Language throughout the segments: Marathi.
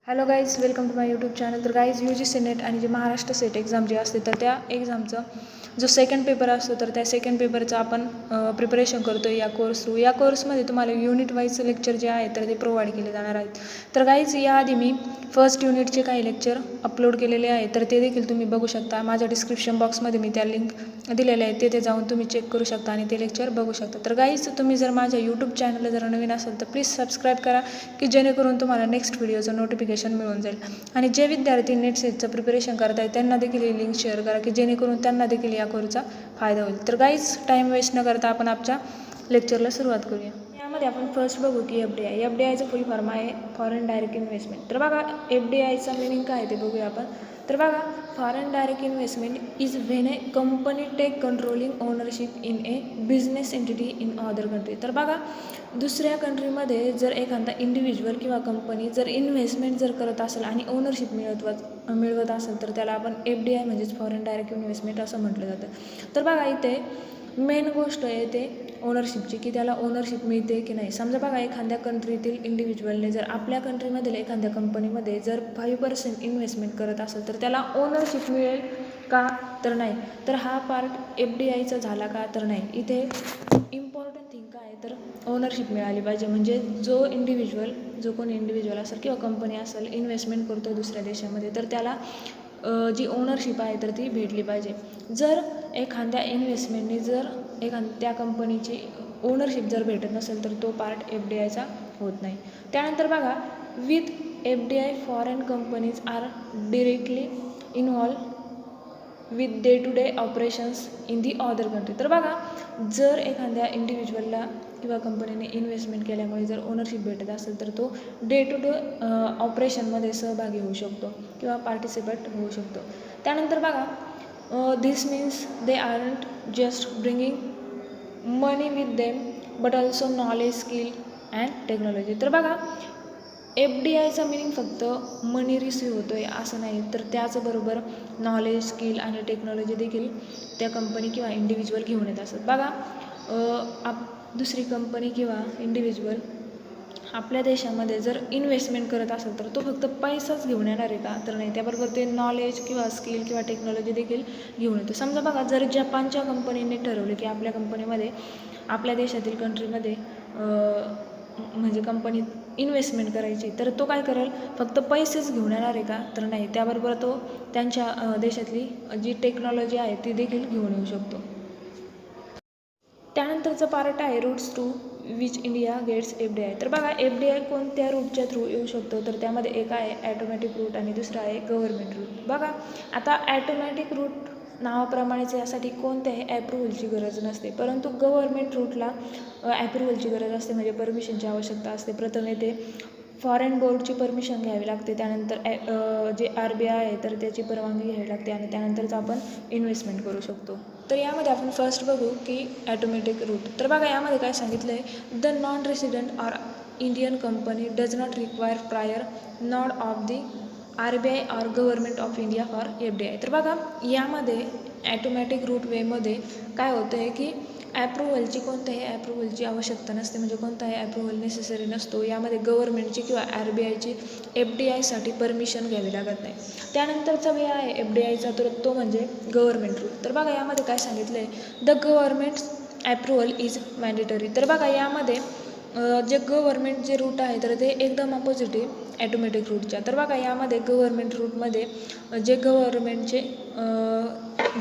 Hello guys, welcome to my YouTube channel. तर गाईज, UGC नेट आणि जे महाराष्ट्र सेट एक्झाम जी असते तर त्या एक्झामचं जो सेकंड पेपर असतो तर त्या सेकंड पेपरचं आपण प्रिपरेशन करतो या कोर्स थ्रू. या कोर्समध्ये तुम्हाला युनिट वाईज लेक्चर जे आहे तर ते प्रोव्हाइड केले जाणार आहेत. तर गाईज, याआधी मी फर्स्ट युनिटचे काही लेक्चर अपलोड केलेले आहे तर ते देखील तुम्ही बघू शकता. माझ्या डिस्क्रिप्शन बॉक्समध्ये मी त्या लिंक दिलेल्या आहेत, तेथे जाऊन तुम्ही चेक करू शकता आणि ते लेक्चर बघू शकता. तर गाईज, तुम्ही जर माझ्या यूट्यूब चॅनलला जर नवीन असाल तर प्लीज सबस्क्राईब करा, की जेणेकरून तुम्हाला नेक्स्ट व्हिडिओचं नोटिफिकेशन मिळून जाईल. आणि जे विद्यार्थी नेट सेटचं प्रिपरेशन करत आहेत त्यांना देखील ही लिंक शेअर करा, की जेणेकरून त्यांना देखील या कोर्सचा फायदा होईल. तर गाईज, टाईम वेस्ट न करता आपण आजच्या लेक्चरला सुरुवात करूया. यामध्ये आपण फर्स्ट बघू की एफडीआयचं फुल फॉर्म आहे फॉरेन डायरेक्ट इन्व्हेस्टमेंट. तर बघा, एफडीआयचा मिनिंग काय ते बघूया आपण. तर बघा, foreign direct investment is when a company take controlling ownership in a business entity in other country. तर बघा, दुसऱ्या कंट्रीमध्ये जर एखादा इंडिव्हिज्युअल किंवा कंपनी जर इन्व्हेस्टमेंट जर करत असेल आणि ओनरशिप मिळवत असेल तर त्याला आपण एफडीआय म्हणजेच फॉरेन डायरेक्ट इन्व्हेस्टमेंट असं म्हटलं जातं. तर बघा, इथे मेन गोष्ट आहे ते ओनरशिपची, की त्याला ओनरशिप मिळते की नाही. समजा बघा, एखाद्या कंट्रीतील इंडिव्हिज्युअलने जर आपल्या कंट्रीमधील एखाद्या कंपनीमध्ये जर 5% इन्व्हेस्टमेंट करत असेल तर त्याला ओनरशिप मिळेल का, तर नाही. तर हा पार्ट एफडीआयचा झाला का, तर नाही. इथे इम्पॉर्टंट थिंग काय आहे तर ओनरशिप मिळाली पाहिजे. म्हणजे जो कोणी इंडिव्हिज्युअल असेल किंवा कंपनी असेल इन्व्हेस्टमेंट करतो दुसऱ्या देशामध्ये तर त्याला जी ओनरशिप आहे तर ती भेटली पाहिजे. जर एखाद्या इन्व्हेस्टमेंटने जर त्या कंपनीची ओनरशिप जर भेटत नसेल तर तो पार्ट एफडीआयचा होत नाही. त्यानंतर बघा, with FDI foreign companies are directly involved with day to day operations in the other country. तर बघा, जर एखाद्या इंडिव्हिज्युअलला किंवा कंपनीने इन्व्हेस्टमेंट केल्यामुळे जर ओनरशिप भेटत असेल तर तो डे टू डे ऑपरेशनमध्ये सहभागी होऊ शकतो किंवा पार्टिसिपेट होऊ शकतो. त्यानंतर बघा, this means they aren't just bringing money with them but also knowledge, skill and technology. तर बघा, एफडीआयचा मिनिंग फक्त मनी रिसीव्ह होतो आहे असं नाही, तर त्याचबरोबर नॉलेज, स्किल आणि टेक्नॉलॉजी देखील त्या कंपनी किंवा इंडिव्हिज्युअल घेऊन येत असतात. बघा, दुसरी कंपनी किंवा इंडिव्हिज्युअल आपल्या देशामध्ये जर इन्व्हेस्टमेंट करत असेल तर तो फक्त पैसाच घेऊन येणार आहे का, तर नाही. त्याबरोबर ते नॉलेज किंवा स्किल किंवा टेक्नॉलॉजी देखील घेऊन येतो. समजा बघा, जर जपानच्या कंपनीने ठरवले की आपल्या कंपनीमध्ये आपल्या देशातील कंट्रीमध्ये म्हणजे कंपनीत इन्व्हेस्टमेंट करायची, तर तो काय करेल, फक्त पैसेच घेऊन येणार आहे का, तर नाही. त्याबरोबर तो त्यांच्या देशातली जी टेक्नॉलॉजी आहे ती देखील घेऊन येऊ शकतो. त्यानंतरचं पार्ट आहे routes to which India gets FDI. तर बघा, एफडीआय कोणत्या रूटच्या थ्रू येऊ शकतो, तर त्यामध्ये एक आहे ॲटोमॅटिक रूट आणि दुसरा आहे गव्हर्नमेंट रूट. बघा, आता ॲटोमॅटिक रूट नावाप्रमाणेच यासाठी कोणत्याही ॲप्रुव्हलची गरज नसते, परंतु गव्हर्नमेंट रूटला ॲप्रुव्हलची गरज असते, म्हणजे परमिशनची आवश्यकता असते. प्रथम येथे फॉरेन बोर्डची परमिशन घ्यावी लागते, त्यानंतर जे RBI आहे तर त्याची परवानगी घ्यावी लागते आणि त्यानंतरच आपण इन्व्हेस्टमेंट करू शकतो. तर यामध्ये आपण फर्स्ट बघू की ॲटोमॅटिक रूट. तर बघा, यामध्ये काय सांगितलं आहे, the non resident or Indian company does not require prior nod of the RBI or government of India for FDI. तर बघा, यामध्ये ॲटोमॅटिक रूट वेमध्ये काय होतं आहे की कोणत्याही ॲप्रुव्हलची आवश्यकता नसते, म्हणजे कोणताही ॲप्रुव्हल नेसेसरी नसतो. यामध्ये गव्हर्नमेंटची किंवा RBIची एफडीआयसाठी परमिशन घ्यावी लागत नाही. त्यानंतरचा वे आहे एफडीआयचा, तर तो म्हणजे गव्हर्नमेंट रूट. तर बघा, यामध्ये काय सांगितलं आहे, the government approval is mandatory. तर बघा, यामध्ये जे गव्हर्नमेंट जे रूट आहे तर ते एकदम अपोजिट आहे ॲटोमॅटिक रूटच्या. तर बघा, यामध्ये गव्हर्नमेंट रूटमध्ये जे गव्हर्नमेंटचे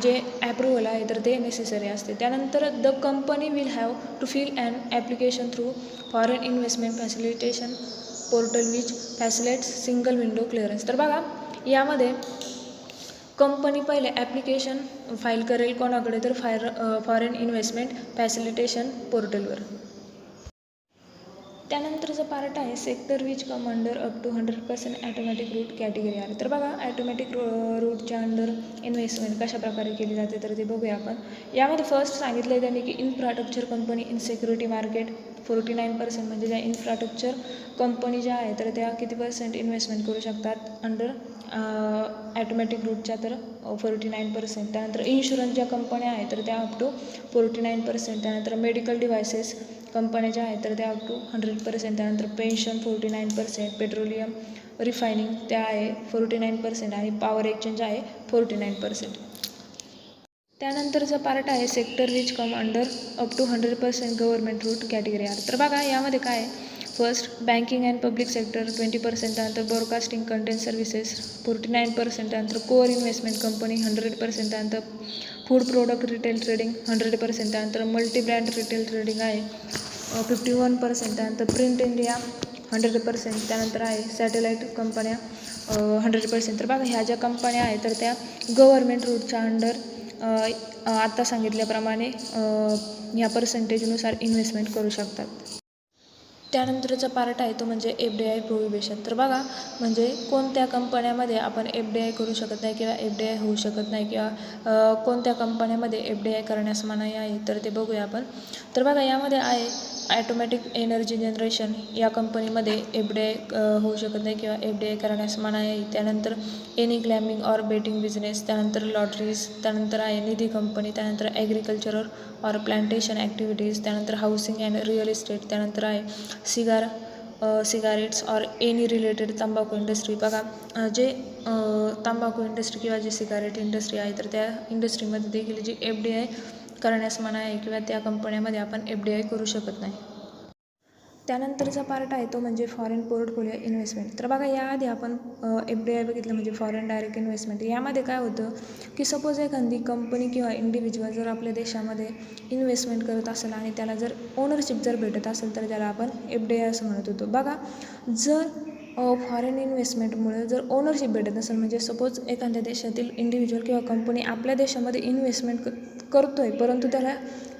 जे ॲप्रुव्हल आहे तर ते नेसेसरी असते. त्यानंतर the company will have to fill an application through foreign investment facilitation portal which facilitates single window clearance. तर बघा, यामध्ये कंपनी पहिले ॲप्लिकेशन फाईल करेल कोणाकडे, तर फॉरेन इन्व्हेस्टमेंट फॅसिलिटेशन पोर्टलवर. त्यानंतरचं पार्ट आहे sector which come under up to 100% automatic route category आहे. तर बघा, ॲटोमॅटिक रूटच्या अंडर इन्व्हेस्टमेंट कशा प्रकारे केली जाते तर ते बघूया आपण. यामध्ये फर्स्ट सांगितलं आहे त्यांनी की infrastructure company in security market 49%, म्हणजे ज्या इन्फ्रास्ट्रक्चर कंपनी ज्या आहे तर त्या किती % इन्व्हेस्टमेंट करू शकतात अंडर ॲटोमॅटिक रूटच्या, तर 49%. त्यानंतर इन्शुरन्स ज्या कंपन्या आहेत तर त्या अप टू 49%. त्यानंतर मेडिकल डिव्हायसेस कंपन्या ज्या आहेत तर त्या अप टू 100%. त्यानंतर पेन्शन 49%, पेट्रोलियम रिफायनिंग त्या आहे 49% आणि पॉवर एक्सचेंज आहे 49%. त्यानंतरचा पार्ट आहे sector which come under up to 100% government route category are. तर बघा यामध्ये काय आहे, first banking and public sector 20%, त्यानंतर ब्रॉडकास्टिंग कंटेंट सर्व्हिसेस 49%, त्यानंतर कोअर इन्व्हेस्टमेंट कंपनी 100%, त्यानंतर फूड प्रोडक्ट रिटेल ट्रेडिंग 100%, त्यानंतर मल्टी ब्रँड रिटेल ट्रेडिंग आहे 51%, त्यानंतर प्रिंट इंडिया 100%, त्यानंतर आहे सॅटेलाईट कंपन्या 100%. तर बघा ह्या ज्या कंपन्या आहेत तर त्या गव्हर्नमेंट रूटच्या अंडर आत्ता सांगितल्याप्रमाणे ह्या पर्सेंटेजनुसार इन्व्हेस्टमेंट करू शकतात. त्यानंतरचा पार्ट आहे तो म्हणजे FDI प्रोहिबिशन. तर बघा म्हणजे कोणत्या कंपन्यामध्ये आपण FDI करू शकत नाही किंवा FDI होऊ शकत नाही किंवा कोणत्या कंपन्यामध्ये FDI करण्यास मनाई आहे तर ते बघूया आपण. तर बघा यामध्ये आहे ॲटोमॅटिक एनर्जी जनरेशन या कंपनीमध्ये FDI होऊ शकत नाही किंवा FDI करण्यास मनाई आहे. त्यानंतर एनी ग्लॅमिंग ऑर बेटिंग बिझनेस, त्यानंतर लॉटरीज, त्यानंतर आहे निधी कंपनी, त्यानंतर ॲग्रिकल्चरल ऑर प्लांटेशन ॲक्टिव्हिटीज, त्यानंतर हाऊसिंग अँड रिअल इस्टेट, त्यानंतर आहे सिगारेट्स ऑर एनी रिलेटेड तंबाखू इंडस्ट्री. बघा जे तंबाखू इंडस्ट्री किंवा जे सिगारेट इंडस्ट्री आहे तर त्या इंडस्ट्रीमध्ये देखील जी FDI करण्यास मनाई आहे किंवा त्या कंपन्यामध्ये आपण FDI करू शकत नाही. त्यानंतरचा पार्ट आहे तो म्हणजे फॉरेन पोर्टफोलिओ इन्व्हेस्टमेंट. तर बघा याआधी आपण FDI बघितलं म्हणजे फॉरेन डायरेक्ट इन्व्हेस्टमेंट. यामध्ये काय होतं की सपोज एखादी कंपनी किंवा इंडिव्हिज्युअल जर आपल्या देशामध्ये इन्व्हेस्टमेंट करत असेल आणि त्याला जर ओनरशिप जर भेटत असेल तर त्याला आपण FDI असं म्हणत होतो. बघा जर फॉरेन इन्व्हेस्टमेंटमुळे जर ओनरशिप भेटत नसेल म्हणजे सपोज एखाद्या देशातील इंडिव्हिज्युअल किंवा कंपनी आपल्या देशामध्ये इन्व्हेस्टमेंट करतो आहे परंतु त्याला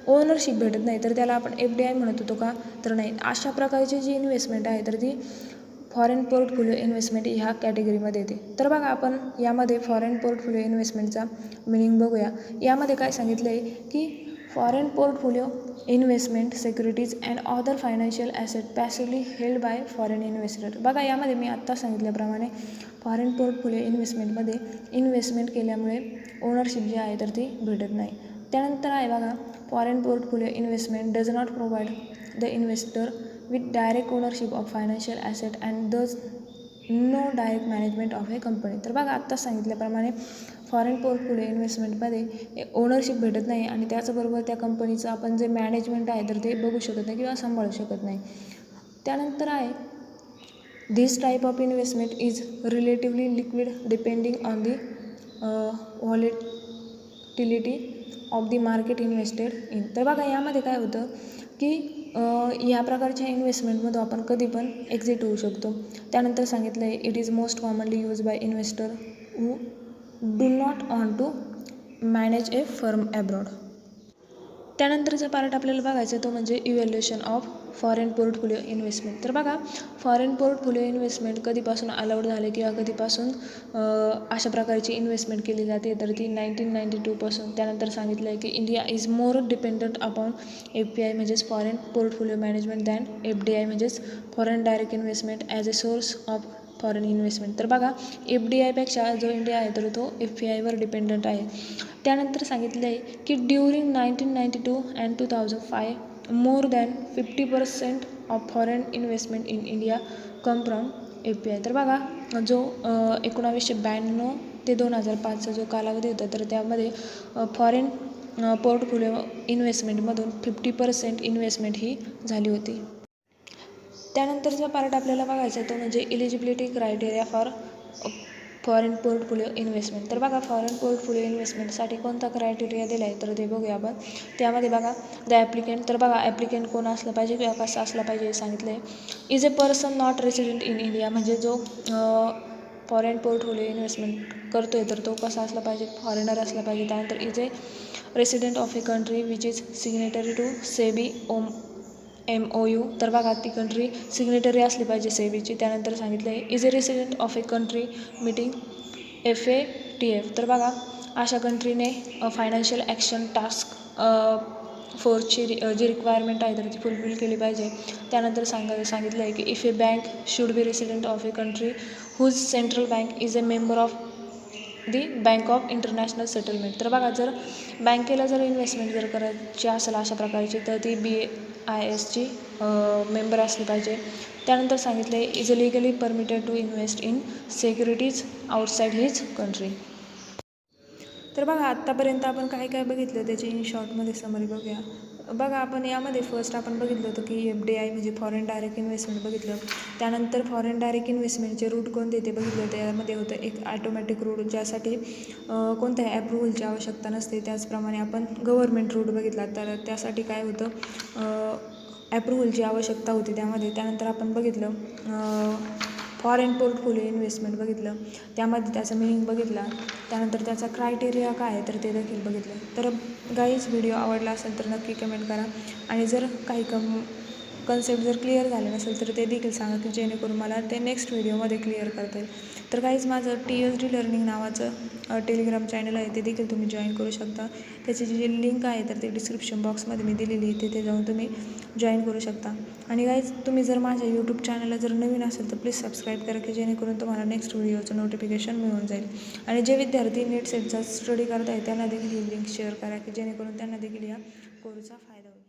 ओनरशिप भेटत नाही तर त्याला आपण FDI म्हणत होतो का, तर नाही. अशा प्रकारची जी इन्व्हेस्टमेंट आहे तर ती फॉरेन पोर्टफोलिओ इन्व्हेस्टमेंट ह्या कॅटेगरीमध्ये येते. तर बघा आपण यामध्ये फॉरेन पोर्टफोलिओ इन्व्हेस्टमेंटचा मिनिंग बघूया. यामध्ये काय सांगितलं आहे की foreign portfolio investment securities and other financial asset passively held by foreign investor. बघा यामध्ये मी आत्ता सांगितल्याप्रमाणे फॉरेन पोर्टफोलिओ इन्व्हेस्टमेंटमध्ये इन्व्हेस्टमेंट केल्यामुळे ओनरशिप जी आहे तर ती भेटत नाही. त्यानंतर आहे बघा foreign portfolio investment does not provide the investor with direct ownership of financial asset and does no direct management of a company. तर बघा आत्ता सांगितल्याप्रमाणे फॉरेन पोर्टफोलिओ इन्व्हेस्टमेंटमध्ये ओनरशिप भेटत नाही आणि त्याचबरोबर त्या कंपनीचं आपण जे मॅनेजमेंट आहे तर ते बघू शकत नाही किंवा सांभाळू शकत नाही. त्यानंतर आहे this type of investment is relatively liquid depending on the volatility of the market invested in. तर बघा यामध्ये काय होतं की ह्या प्रकारच्या इन्व्हेस्टमेंटमधून आपण कधी पण एक्झिट होऊ शकतो. त्यानंतर सांगितलं आहे it is most commonly use by investor who do not own to manage a firm abroad. त्यानंतरचा पार्ट आपल्याला बघायचा तो म्हणजे evaluation of foreign portfolio investment. तर बघा फॉरेन पोर्टफोलिओ इन्व्हेस्टमेंट कधीपासून अलाउड झाले किंवा कधीपासून अशा प्रकारची इन्व्हेस्टमेंट केली जाते तर ती 1992 पासून. त्यानंतर सांगितलं आहे की India is more dependent upon FPI म्हणजेच foreign portfolio management than FDI म्हणजेच foreign direct investment as a source of foreign investment. तर बघा FDIपेक्षा जो इंडिया आहे तर तो FPIवर डिपेंडंट आहे. त्यानंतर सांगितलं आहे की during 1992 and 2005 more than 50% of foreign investment in India come from FPI. तर बघा जो 1992 ते 2005चा जो कालावधी होता तर त्यामध्ये फॉरेन पोर्टफोलिओ इन्व्हेस्टमेंटमधून 50% इन्व्हेस्टमेंट ही झाली होती. त्यानंतरचा पार्ट आपल्याला बघायचा तो म्हणजे eligibility criteria for foreign portfolio investment. तर बघा फॉरेन पोर्टफोलिओ इन्व्हेस्टमेंटसाठी कोणता क्रायटेरिया दिला आहे तर ते बघूया आपण. त्यामध्ये बघा द ॲप्लिकेंट. तर बघा ॲप्लिकेंट कोण असलं पाहिजे किंवा कसं असलं पाहिजे हे सांगितलं आहे. Is a person not resident in India म्हणजे जो फॉरेन पोर्टफोलिओ इन्व्हेस्टमेंट करतो आहे तर तो कसा असला पाहिजे, फॉरेनर असला पाहिजे. त्यानंतर is a resident of a country which is signatory to SEBI MOU. तर बघा ती कंट्री सिग्नेटरी असली पाहिजे सेबीची. त्यानंतर सांगितलं आहे is a resident of a country meeting FATF. तर बघा अशा कंट्रीने फायनान्शियल ॲक्शन टास्क फोर्सची जी रिक्वायरमेंट आहे तर ती फुलफिल केली पाहिजे. त्यानंतर सांगितलं आहे की if a bank should be resident of a country whose central bank is a member of the bank of international settlement. तर बघा जर बँकेला जर इन्व्हेस्टमेंट जर करायची असेल अशा प्रकारची तर ती BISची मेंबर असली पाहिजे. त्यानंतर सांगितलं आहे is legally permitted to invest in securities outside his country. तर बघा आत्तापर्यंत आपण काय काय बघितलं त्याची इन शॉर्टमध्ये समरी बघूया. बघा आपण यामध्ये फर्स्ट आपण बघितलं होतं की FDI म्हणजे फॉरेन डायरेक्ट इन्व्हेस्टमेंट बघितलं. त्यानंतर फॉरेन डायरेक्ट इन्व्हेस्टमेंटचे रूट कोणते ते बघितलं होतं. यामध्ये होतं एक ॲटोमॅटिक रूट ज्यासाठी कोणत्याही ॲप्रुव्हलची आवश्यकता नसते. त्याचप्रमाणे आपण गव्हर्मेंट रूट बघितला तर त्यासाठी काय होतं ॲप्रुव्हलची आवश्यकता होती त्यामध्ये. त्यानंतर आपण बघितलं फॉरेन पोर्टफोलिओ इन्व्हेस्टमेंट बघितलं, त्यामध्ये त्याचं मिनिंग बघितला. त्यानंतर त्याचा क्रायटेरिया काय आहे तर ते देखील बघितलं. तर गाईज व्हिडिओ आवडला असेल तर नक्की कमेंट करा आणि जर काही कन्सेप्ट जर क्लिअर झाले नसेल तर ते देखील सांगा की जेणेकरून मला ते नेक्स्ट व्हिडिओमध्ये क्लिअर करता येईल. तर काहीच माझं TSD लर्निंग नावाचं टेलिग्राम चॅनल आहे ते देखील तुम्ही जॉईन करू शकता. त्याची जी लिंक आहे तर ते डिस्क्रिप्शन बॉक्समध्ये मी दिलेली आहे, तिथे जाऊन तुम्ही जॉईन करू शकता. आणि गाईज तुम्ही जर माझ्या यूट्यूब चॅनलला जर नवीन असेल तर प्लीज सबस्क्राईब करा की जेणेकरून तुम्हाला नेक्स्ट व्हिडिओचं नोटिफिकेशन मिळून जाईल. आणि जे विद्यार्थी नेट सेटचा स्टडी करत आहे त्यांना देखील ही लिंक शेअर करा की जेणेकरून त्यांना देखील या कोर्सचा फायदा होईल.